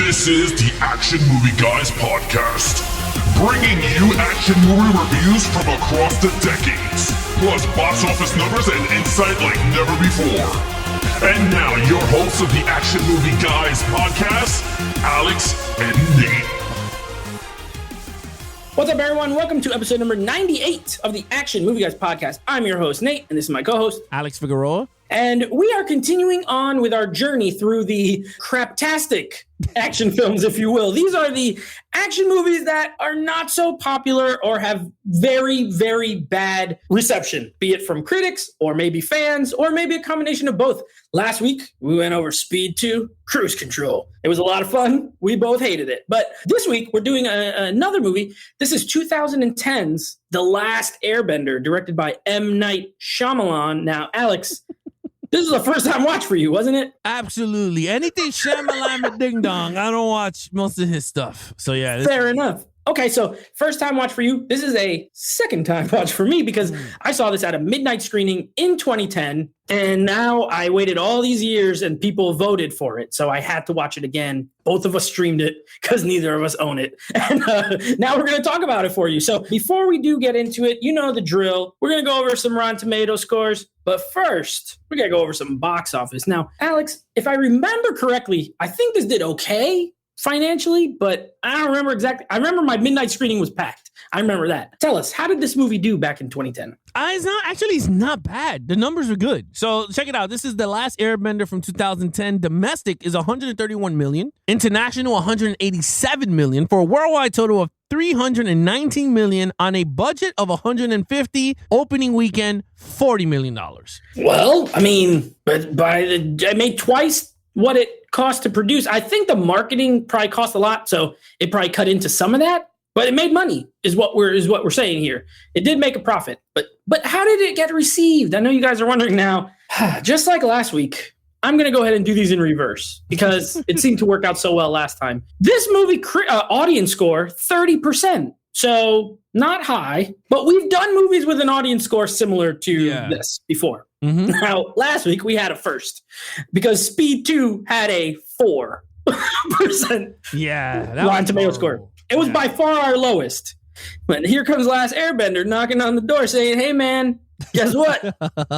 This is the Action Movie Guys podcast, bringing you action movie reviews from across the decades, plus box office numbers and insight like never before. And now, your hosts of the Action Movie Guys podcast, Alex and Nate. What's up, everyone? Welcome to episode number 98 of the Action Movie Guys podcast. I'm your host, Nate, and this is my co-host, Alex Figueroa. And we are continuing on with our journey through the craptastic action films, if you will. These are the action movies that are not so popular or have very, very bad reception, be it from critics or maybe fans or maybe a combination of both. Last week, we went over Speed 2, Cruise Control. It was a lot of fun. We both hated it. But this week, we're doing another movie. This is 2010's The Last Airbender, directed by M. Night Shyamalan. Now, Alex, this is a first-time watch for you, wasn't it? Absolutely. Anything Shyamalan Ding Dong, I don't watch most of his stuff. So yeah. Fair enough. Okay, so first-time watch for you. This is a second-time watch for me because I saw this at a midnight screening in 2010, and now I waited all these years and people voted for it, so I had to watch it again. Both of us streamed it because neither of us own it. And now we're going to talk about it for you. So before we do get into it, you know the drill. We're going to go over some Rotten Tomato scores. But first, we're going to go over some box office. Now, Alex, if I remember correctly, I think this did okay financially, but I don't remember exactly. I remember my midnight screening was packed. I remember that. Tell us, how did this movie do back in 2010? It's not bad. The numbers are good. So check it out. This is The Last Airbender from 2010. Domestic is 131 million. International, 187 million for a worldwide total of 319 million on a budget of 150. Opening weekend, $40 million. Well, I mean, but I made twice what it cost to produce. I think the marketing probably cost a lot, so it probably cut into some of that. But it made money, is what we're saying here. It did make a profit, but how did it get received? I know you guys are wondering now. Just like last week, I'm going to go ahead and do these in reverse because it seemed to work out so well last time. This movie audience score 30%, so not high. But we've done movies with an audience score similar to this before. Mm-hmm. Now, last week we had a first because Speed 2 had a 4% Rotten Tomato score. It was by far our lowest. But here comes Last Airbender knocking on the door saying, hey, man, guess what?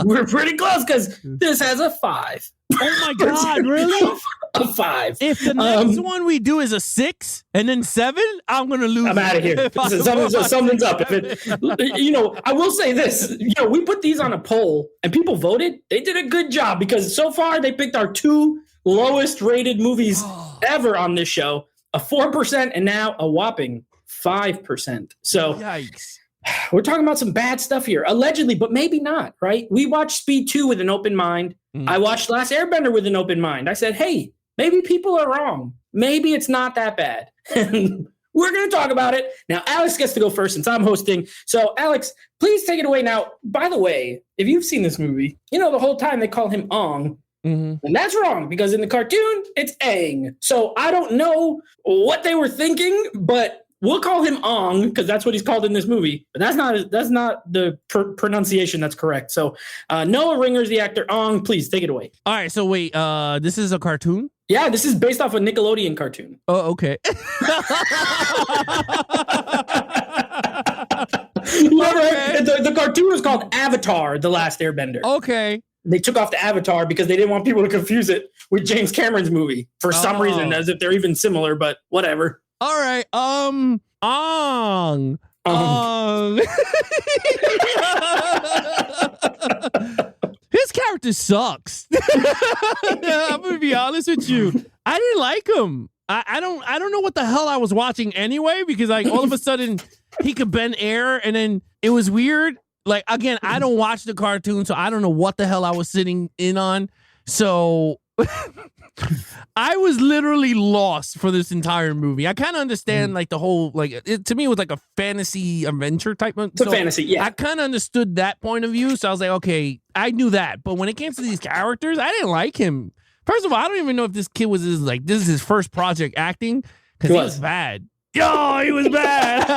We're pretty close because this has a 5. Oh, my God, really? A 5. If the next one we do is a 6 and then 7, I'm going to lose. I'm out of here. Something's up. I will say this. We put these on a poll and people voted. They did a good job because so far they picked our 2 lowest rated movies ever on this show. A 4% and now a whopping 5%. So yikes. We're talking about some bad stuff here, allegedly, but maybe not, right? We watched Speed 2 with an open mind. I watched Last Airbender with an open mind. I said, hey, maybe people are wrong. Maybe it's not that bad. And we're going to talk about it. Now, Alex gets to go first since I'm hosting. So, Alex, please take it away. Now, by the way, if you've seen this movie, the whole time they call him Ong. Mm-hmm. And that's wrong because in the cartoon, it's Aang. So I don't know what they were thinking, but we'll call him Ong because that's what he's called in this movie. But that's not the pronunciation that's correct. So Noah Ringer's the actor. Ong, please take it away. All right. So wait, this is a cartoon? Yeah, this is based off a Nickelodeon cartoon. Oh, okay. The cartoon was called Avatar: The Last Airbender. Okay. They took off the Avatar because they didn't want people to confuse it with James Cameron's movie for some reason, as if they're even similar, but whatever. All right. Ong. His character sucks. I'm going to be honest with you. I didn't like him. I don't know what the hell I was watching anyway, because all of a sudden he could bend air and then it was weird. Again, I don't watch the cartoon, so I don't know what the hell I was sitting in on. So I was literally lost for this entire movie. I kind of understand the whole, to me it was like a fantasy adventure type of. It's a fantasy, yeah. I kind of understood that point of view, so I was like, okay, I knew that. But when it came to these characters, I didn't like him. First of all, I don't even know if this kid was this is his first project acting, because he was bad. Yo, he was bad.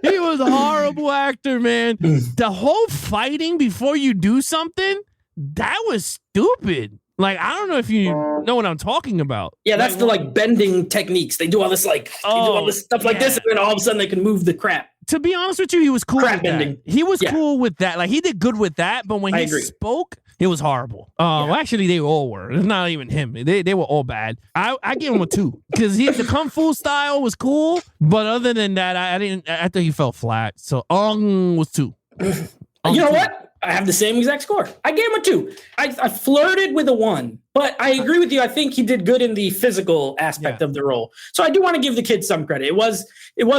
He was a horrible actor, man. The whole fighting before you do something, that was stupid. Like, I don't know if you know what I'm talking about. Yeah, that's the bending techniques. They do all this they do all this stuff like this, and then all of a sudden they can move the crap. To be honest with you, he was cool Crap with bending. that. He was cool with that. Like, he did good with that, but when he spoke, it was horrible. Well, actually, they all were. It's not even him. They were all bad. I give him a 2 because the kung fu style was cool, but other than that, I thought he fell flat. So was 2. You know what? I have the same exact score. I gave him a 2. I flirted with a 1, but I agree with you. I think he did good in the physical aspect of the role. So I do want to give the kid some credit. It was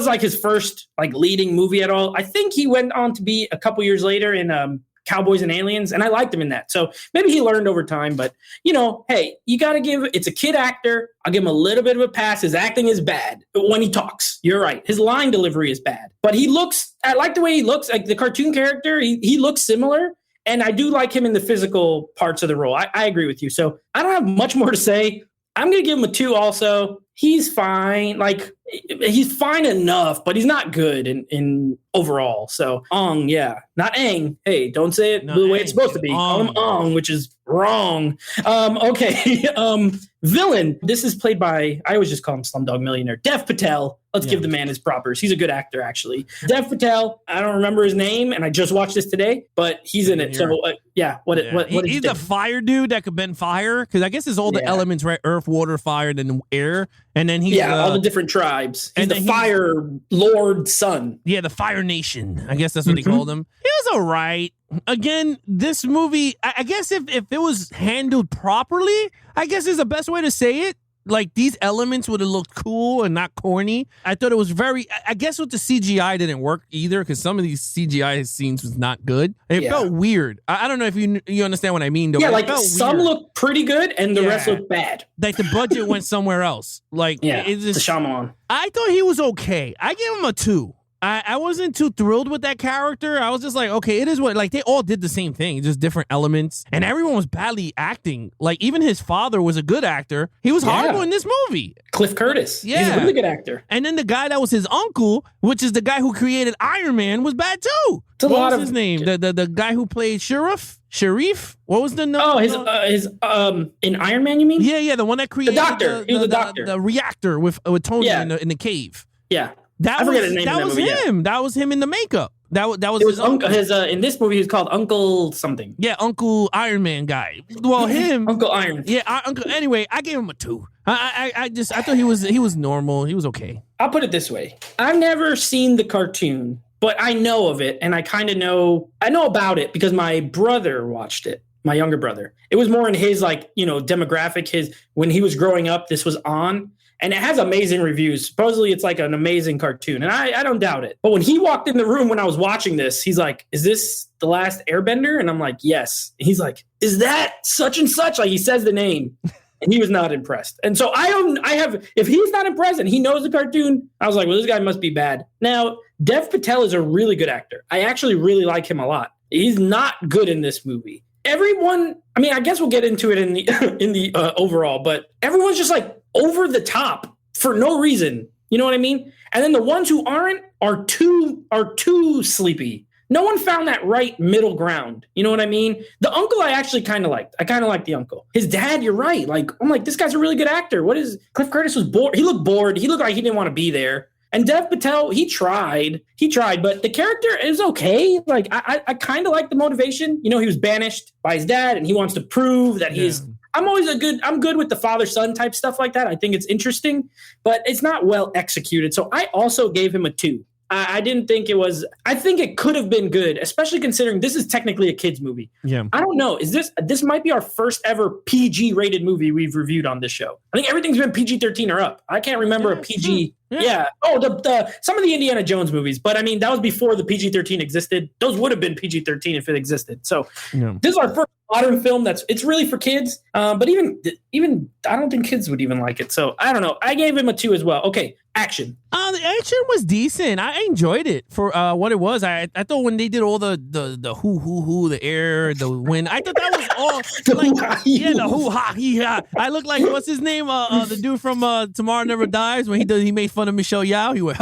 like his first leading movie at all. I think he went on to be a couple years later in Cowboys and Aliens, and I liked him in that. So maybe he learned over time, but hey, you got to it's a kid actor. I'll give him a little bit of a pass. His acting is bad when he talks. You're right. His line delivery is bad, but I like the way he looks. Like the cartoon character, he looks similar. And I do like him in the physical parts of the role. I agree with you. So I don't have much more to say. I'm going to give him a 2 also. He's fine. He's fine enough, but he's not good in overall. So, not Aang. Hey, don't say it the way it's supposed to be. Call him Ong, which is wrong. Okay. Villain. This is played by, I always just call him Slumdog Millionaire, Dev Patel. Let's give the man his propers. He's a good actor, actually. Dev Patel, I don't remember his name, and I just watched this today, but he's in it. So, what he's the fire dude that could bend fire, because I guess it's all the elements, right? Earth, water, fire, then air, and then he's all the different tribes. He's the Fire Lord son. Yeah, the Fire Nation. I guess that's what they called him. He was all right. Again, this movie, I guess if it was handled properly, I guess is the best way to say it. Like, these elements would have looked cool and not corny. I thought it was I guess with the CGI didn't work either, because some of these CGI scenes was not good. It felt weird. I don't know if you understand what I mean, though. Yeah, some look pretty good and the rest look bad. Like, the budget went somewhere else. It's the Shyamalan. I thought he was okay. I gave him a 2. I wasn't too thrilled with that character. I was just like, okay, it is what, they all did the same thing, just different elements. And everyone was badly acting. Even his father was a good actor. He was horrible in this movie. Cliff Curtis. Yeah. He's a really good actor. And then the guy that was his uncle, which is the guy who created Iron Man, was bad too. What was his name? The guy who played Sharif? What was the name? Oh, his in Iron Man, you mean? Yeah, the one that created the doctor. He was the doctor. The reactor with Tony in the cave. Yeah. That was him. Yeah. That was him in the makeup. That was his uncle. In this movie, he's called Uncle something. Yeah, Uncle Iron Man guy. Well, him. Uncle Iron. Yeah, Uncle. Anyway, I gave him a 2. I thought he was normal. He was okay. I'll put it this way: I've never seen the cartoon, but I know of it, and I kind of know. I know about it because my brother watched it. My younger brother. It was more in his demographic. When he was growing up, this was on. And it has amazing reviews. Supposedly, it's like an amazing cartoon. And I don't doubt it. But when he walked in the room when I was watching this, he's like, is this The Last Airbender? And I'm like, yes. And he's like, is that such and such? He says the name. And he was not impressed. And so if he's not impressed and he knows the cartoon, I was like, well, this guy must be bad. Now, Dev Patel is a really good actor. I actually really like him a lot. He's not good in this movie. Everyone, I guess we'll get into it in the overall, but everyone's just over the top for no reason. You know what I mean? And then the ones who aren't are too sleepy. No one found that right middle ground. You know what I mean? The uncle I actually kind of liked. I kind of liked the uncle. His dad, you're right. I'm like, this guy's a really good actor. Cliff Curtis was bored. He looked bored. He looked like he didn't want to be there. And Dev Patel, he tried, but the character is okay. I kind of like the motivation. He was banished by his dad and he wants to prove that I'm good with the father-son type stuff like that. I think it's interesting, but it's not well executed. So I also gave him a 2. I didn't think it was. I think it could have been good, especially considering this is technically a kid's movie. Yeah. I don't know. This might be our first ever PG rated movie we've reviewed on this show. I think everything's been PG-13 or up. I can't remember a PG. Yeah. Oh, some of the Indiana Jones movies, but that was before the PG-13 existed. Those would have been PG-13 if it existed. So this is our first modern film it's really for kids. But even I don't think kids would even like it. So I don't know. I gave him a 2 as well. Okay. Action. The action was decent. I enjoyed it for what it was. I thought when they did all the hoo, the air, the wind, I thought that was all the hoo ha hee ha. I looked like, what's his name? The dude from Tomorrow Never Dies, when he made fun of Michelle Yeoh. He went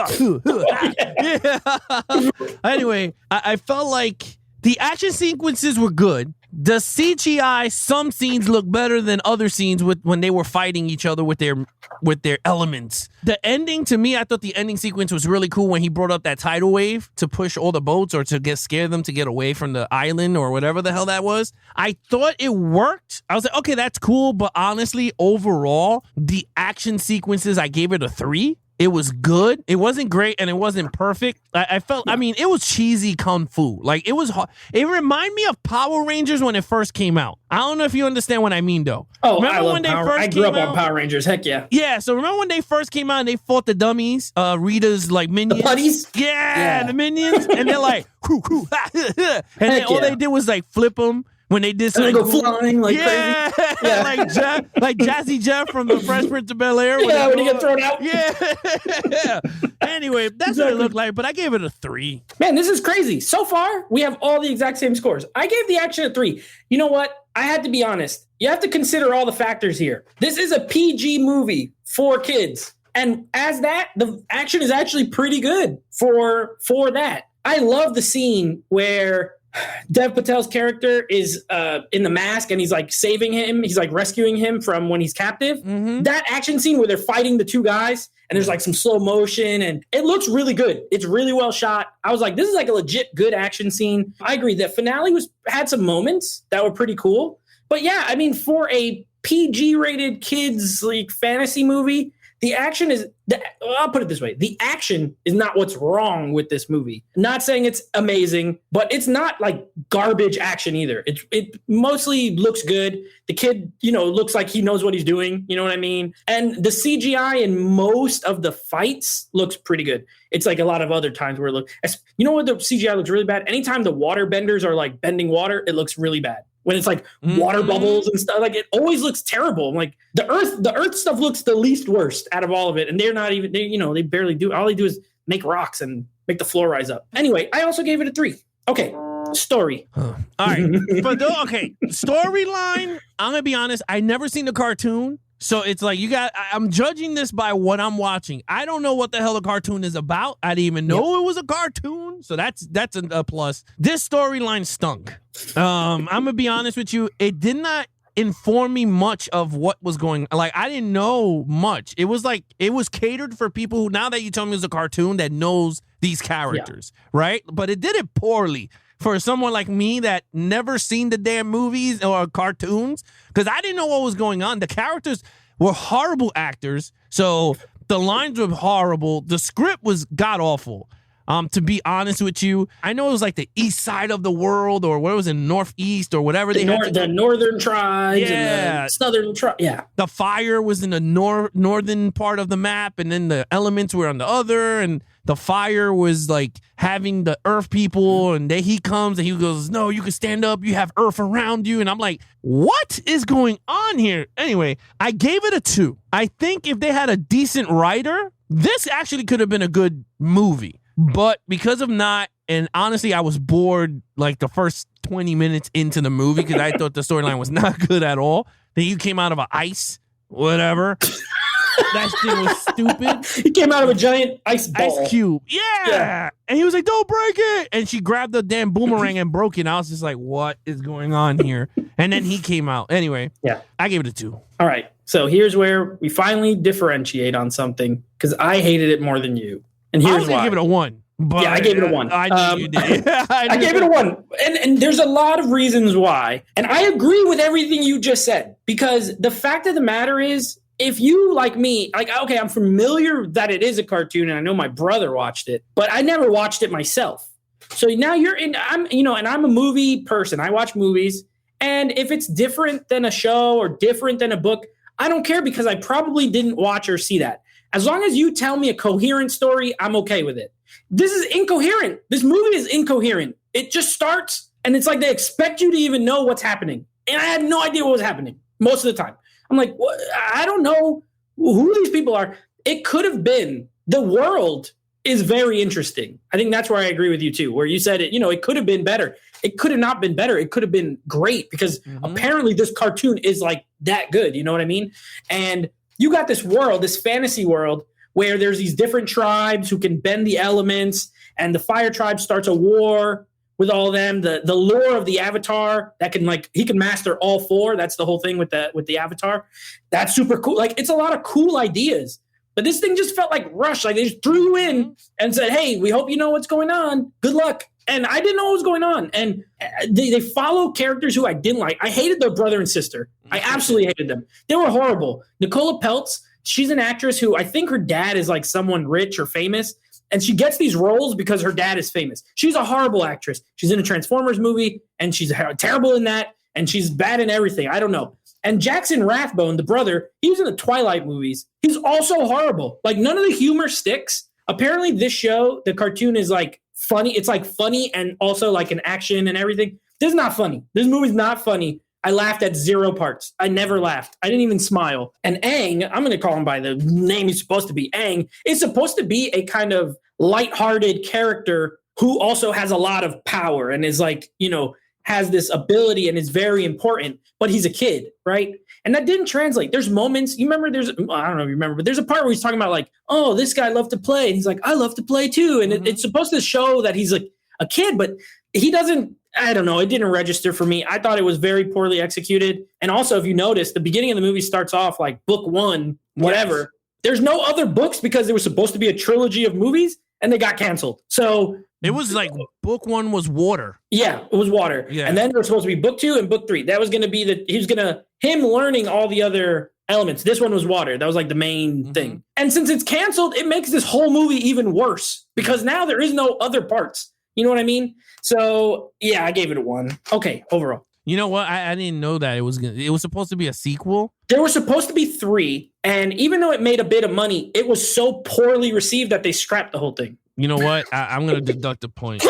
yeah. Anyway, I felt like the action sequences were good. The CGI, some scenes look better than other scenes when they were fighting each other with their elements. The ending, to me, I thought the ending sequence was really cool when he brought up that tidal wave to push all the boats or to scare them to get away from the island or whatever the hell that was. I thought it worked. I was like, okay, that's cool. But honestly, overall, the action sequences, I gave it a 3. It was good. It wasn't great and it wasn't perfect. I felt, I mean, it was cheesy kung fu. Like, it was, it reminded me of Power Rangers when it first came out. I don't know if you understand what I mean, though. Oh, remember when I grew up on Power Rangers. Heck yeah. Yeah, so remember when they first came out and they fought the dummies, Rita's like minions? The putties? Yeah, the minions. And they're like, hoo, hoo, ha, ha, ha. And then all they did was like flip them. When they did something, and they go flying like crazy. Yeah, like Jazzy Jeff from the Fresh Prince of Bel-Air. Yeah, when he gets thrown out. Yeah. Anyway, that's what it looked like, but I gave it a 3. Man, this is crazy. So far, we have all the exact same scores. I gave the action a 3. You know what? I had to be honest. You have to consider all the factors here. This is a PG movie for kids. And as that, the action is actually pretty good for that. I love the scene where Dev Patel's character is in the mask and he's like saving him. He's like rescuing him from when he's captive. Mm-hmm. That action scene where they're fighting the two guys and there's like some slow motion and it looks really good. It's really well shot. I was like, this is like a legit good action scene. I agree. The finale had some moments that were pretty cool. But yeah, I mean, for a PG rated kids like fantasy movie, the action is, I'll put it this way. The action is not what's wrong with this movie. Not saying it's amazing, but it's not like garbage action either. It mostly looks good. The kid, looks like he knows what he's doing. You know what I mean? And the CGI in most of the fights looks pretty good. It's like a lot of other times where it looks, you know what the CGI looks really bad? Anytime the water benders are like bending water, it looks really bad. When it's like water bubbles and stuff, like it always looks terrible. I'm like the earth stuff looks the least worst out of all of it. And they're not even, they barely do. All they do is make rocks and make the floor rise up. Anyway, I also gave it a 3. Okay. Story. All right. Storyline. I'm going to be honest. I never seen the cartoon. So it's like I'm judging this by what I'm watching. I don't know what the hell the cartoon is about. I didn't even know it was a cartoon. So that's a plus. This storyline stunk. I'm going to be honest with you. It did not inform me much of what was going on. Like, I didn't know much. It was like, it was catered for people who, now that you tell me it's a cartoon, that knows these characters, right? But it did it poorly. For someone like me that never seen the damn movies or cartoons, because I didn't know what was going on. The characters were horrible actors, so the lines were horrible. The script was god-awful. To be honest with you, I know it was like the east side of the world, or what was it, northeast, or whatever the northern tribes and the southern tribes. Yeah, the fire was in the northern part of the map, and then the elements were on the other, and the fire was like having the earth people, and then he comes and he goes, no, you can stand up, you have earth around you. And I'm like, what is going on here? Anyway, I gave it a 2. I think if they had a decent writer, this actually could have been a good movie. But because of not, and honestly, I was bored like the first 20 minutes into the movie because I thought the storyline was not good at all. Then you came out of an ice, whatever. That shit was stupid. He came out of a giant ice cube. Yeah. And he was like, don't break it. And she grabbed the damn boomerang and broke it. And I was just like, what is going on here? And then he came out. Anyway, I gave it a 2. All right. So here's where we finally differentiate on something because I hated it more than you. And here's why. I give it a 1. But I gave it a 1. I knew you did. I gave it a 1. And there's a lot of reasons why. And I agree with everything you just said. Because the fact of the matter is, if you, like me, like, okay, I'm familiar that it is a cartoon and I know my brother watched it, but I never watched it myself. So now and I'm a movie person. I watch movies. And if it's different than a show or different than a book, I don't care because I probably didn't watch or see that. As long as you tell me a coherent story, I'm okay with it. This is incoherent. This movie is incoherent. It just starts and it's like they expect you to even know what's happening. And I had no idea what was happening most of the time. I'm like, what? I don't know who these people are. It could have been, the world is very interesting. I think that's where I agree with you too, where you said it, it could have been better. It could have not been better. It could have been great because apparently this cartoon is like that good. You know what I mean? And you got this world, this fantasy world where there's these different tribes who can bend the elements and the fire tribe starts a war with all of them. The lore of the Avatar that can he can master all four. That's the whole thing with the Avatar. That's super cool. Like it's a lot of cool ideas. But this thing just felt like rushed. Like they just threw you in and said, "Hey, we hope you know what's going on. Good luck." And I didn't know what was going on. And they follow characters who I didn't like. I hated their brother and sister. I absolutely hated them. They were horrible. Nicola Peltz, she's an actress who I think her dad is like someone rich or famous. And she gets these roles because her dad is famous. She's a horrible actress. She's in a Transformers movie, and she's terrible in that. And she's bad in everything. I don't know. And Jackson Rathbone, the brother, he was in the Twilight movies. He's also horrible. Like none of the humor sticks. Apparently this show, the cartoon is like funny. It's like funny and also like an action and everything. This is not funny. This movie's not funny. I laughed at 0 parts. I never laughed. I didn't even smile. And Aang, I'm going to call him by the name he's supposed to be. Aang is supposed to be a kind of lighthearted character who also has a lot of power and is like, has this ability and is very important, but he's a kid, right? And that didn't translate. There's moments, you remember I don't know if you remember, but there's a part where he's talking about like, oh, this guy loved to play. And he's like, I love to play too. And it's supposed to show that he's like a kid, but he doesn't, I don't know. It didn't register for me. I thought it was very poorly executed. And also, if you notice, the beginning of the movie starts off like book 1, whatever. Yes. There's no other books because there was supposed to be a trilogy of movies and they got canceled. So it was like book 1 was water. Yeah, it was water. Yeah. And then there was supposed to be book 2 and book 3. That was going to be him learning all the other elements. This one was water. That was like the main thing. And since it's canceled, it makes this whole movie even worse because now there is no other parts. You know what I mean? So yeah, I gave it a 1. Okay, overall. You know what? I didn't know that it was supposed to be a sequel. There were supposed to be 3, and even though it made a bit of money, it was so poorly received that they scrapped the whole thing. You know what? I'm going to deduct a point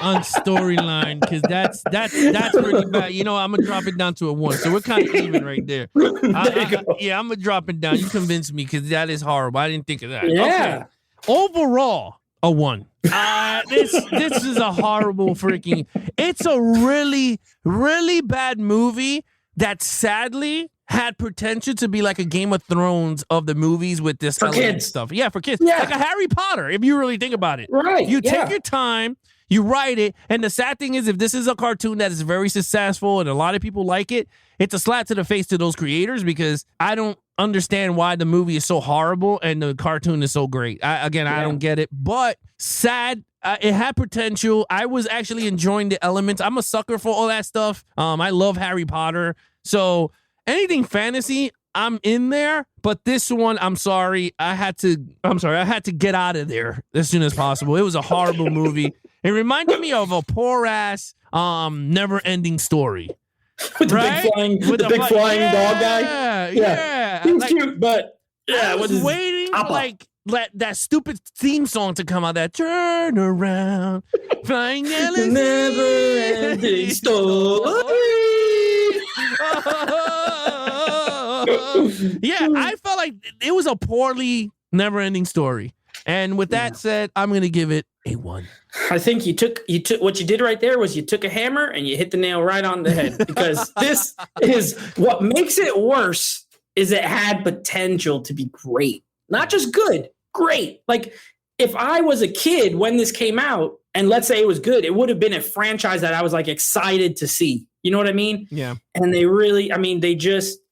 on storyline because that's pretty bad. I'm going to drop it down to a 1. So we're kind of even right there. Yeah, I'm going to drop it down. You convinced me because that is horrible. I didn't think of that. Yeah. Okay. Overall, a 1. This is a horrible freaking. It's a really, really bad movie that sadly had potential to be like a Game of Thrones of the movies with this for kids stuff. Yeah, for kids. Yeah. Like a Harry Potter, if you really think about it. Right. You take your time, you write it, and the sad thing is if this is a cartoon that is very successful and a lot of people like it, it's a slap to the face to those creators because I don't understand why the movie is so horrible and the cartoon is so great. I don't get it. But sad. It had potential. I was actually enjoying the elements. I'm a sucker for all that stuff. I love Harry Potter. So anything fantasy, I'm in there. But this one, I'm sorry. I had to get out of there as soon as possible. It was a horrible movie. It reminded me of a poor ass never-ending story. With the big flying dog guy? Yeah. He's cute, but I was waiting for that stupid theme song to come out. That turn around, flying Alice, never-ending story. Yeah, I felt like it was a poorly never-ending story. And with that said, I'm going to give it a 1. I think you took what you did right there was you took a hammer and you hit the nail right on the head because this is what makes it worse is it had potential to be great. Not just good, great. Like if I was a kid when this came out and let's say it was good, it would have been a franchise that I was like excited to see. You know what I mean? Yeah. And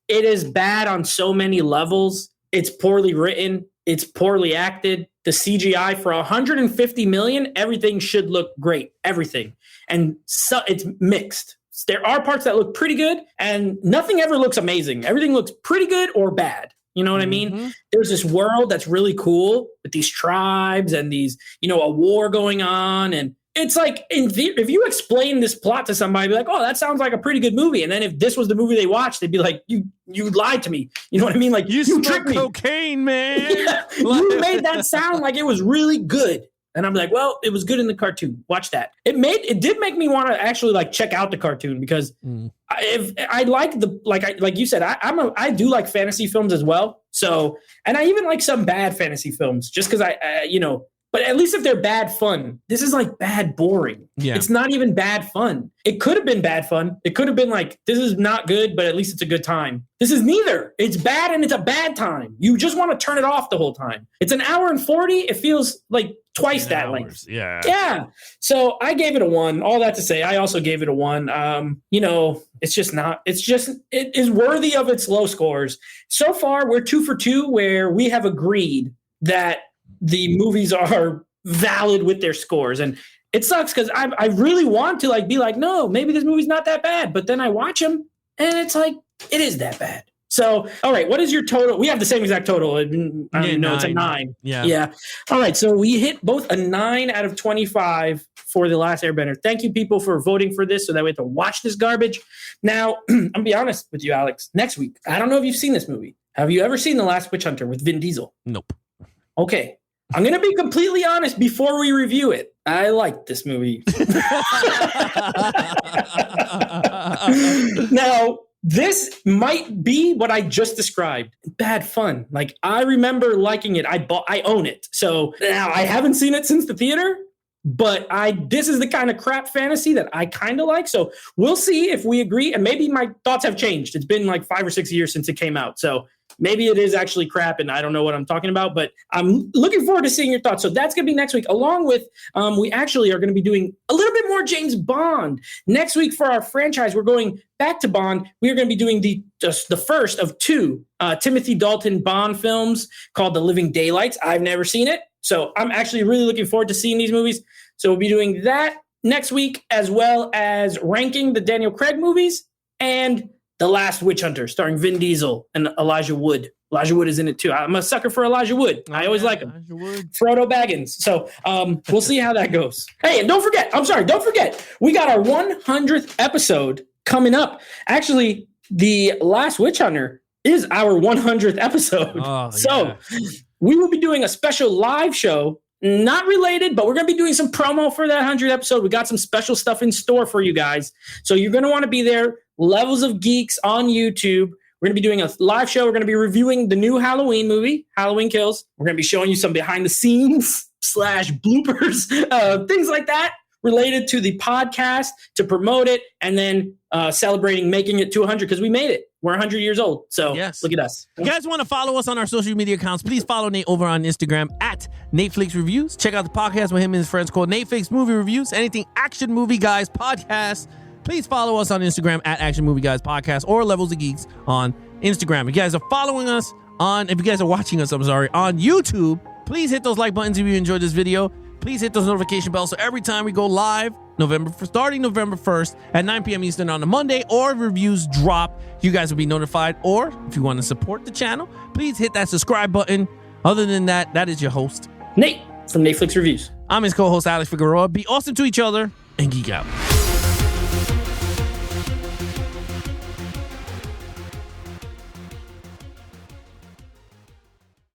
it is bad on so many levels. It's poorly written. It's poorly acted. The CGI for $150 million, everything should look great. Everything. And so it's mixed. There are parts that look pretty good and nothing ever looks amazing. Everything looks pretty good or bad. You know what I mean? There's this world that's really cool with these tribes and these, a war going on. And it's like, if you explain this plot to somebody, be like, oh, that sounds like a pretty good movie. And then if this was the movie they watched, they'd be like, you lied to me. You know what I mean? Like you tricked me. Cocaine, man. You made that sound like it was really good. And I'm like, well, it was good in the cartoon. Watch that. It did make me want to actually like check out the cartoon because if I like like you said, I do like fantasy films as well. So, and I even like some bad fantasy films just because but at least if they're bad fun, this is like bad boring. Yeah. It's not even bad fun. It could have been bad fun. It could have been like, this is not good, but at least it's a good time. This is neither. It's bad and it's a bad time. You just want to turn it off the whole time. It's an hour and 40. It feels like twice that length. Yeah. Yeah. So I gave it a 1. All that to say, I also gave it a 1. It is worthy of its low scores. So far, we're 2 for 2 where we have agreed that the movies are valid with their scores. And it sucks because I really want to be like, no, maybe this movie's not that bad. But then I watch them and it's like, it is that bad. So, all right, what is your total? We have the same exact total. I don't know, it's a 9. Yeah. All right, so we hit both a 9 out of 25 for The Last Airbender. Thank you, people, for voting for this so that we have to watch this garbage. Now, I'm going to be honest with you, Alex. Next week, I don't know if you've seen this movie. Have you ever seen The Last Witch Hunter with Vin Diesel? Nope. Okay. I'm going to be completely honest before we review it. I like this movie. Now, this might be what I just described. Bad fun. I remember liking it. I own it. So now I haven't seen it since the theater, but this is the kind of crap fantasy that I kind of like. So we'll see if we agree. And maybe my thoughts have changed. It's been 5 or 6 years since it came out. So maybe it is actually crap and I don't know what I'm talking about, but I'm looking forward to seeing your thoughts. So that's going to be next week, along with we actually are going to be doing a little bit more James Bond. Next week for our franchise, we're going back to Bond. We are going to be doing the first of 2 Timothy Dalton Bond films called The Living Daylights. I've never seen it, so I'm actually really looking forward to seeing these movies. So we'll be doing that next week, as well as ranking the Daniel Craig movies and The Last Witch Hunter, starring Vin Diesel and Elijah Wood. Elijah Wood is in it too. I'm a sucker for Elijah Wood. I always like him. Frodo Baggins. So we'll see how that goes. Hey, and don't forget, we got our 100th episode coming up. Actually, The Last Witch Hunter is our 100th episode. We will be doing a special live show, not related, but we're going to be doing some promo for that 100th episode. We got some special stuff in store for you guys. So you're going to want to be there. Levels of Geeks on YouTube. We're going to be doing a live show. We're going to be reviewing the new Halloween movie, Halloween Kills. We're going to be showing you some behind the scenes / bloopers, things like that related to the podcast to promote it, and then celebrating making it to 100 because we made it. We're 100 years old. So Look at us. If you guys want to follow us on our social media accounts, please follow Nate over on Instagram at NateFlix Reviews. Check out the podcast with him and his friends called NateFlix Movie Reviews. Anything Action Movie Guys Podcast. Please follow us on Instagram at Action Movie Guys Podcast or Levels of Geeks on Instagram. If you guys are watching us, on YouTube, please hit those like buttons if you enjoyed this video. Please hit those notification bells so every time we go live, starting November 1st at 9 p.m. Eastern on a Monday, or reviews drop, you guys will be notified. Or if you want to support the channel, please hit that subscribe button. Other than that, that is your host, Nate from NateFlix Reviews. I'm his co-host, Alex Figueroa. Be awesome to each other and geek out.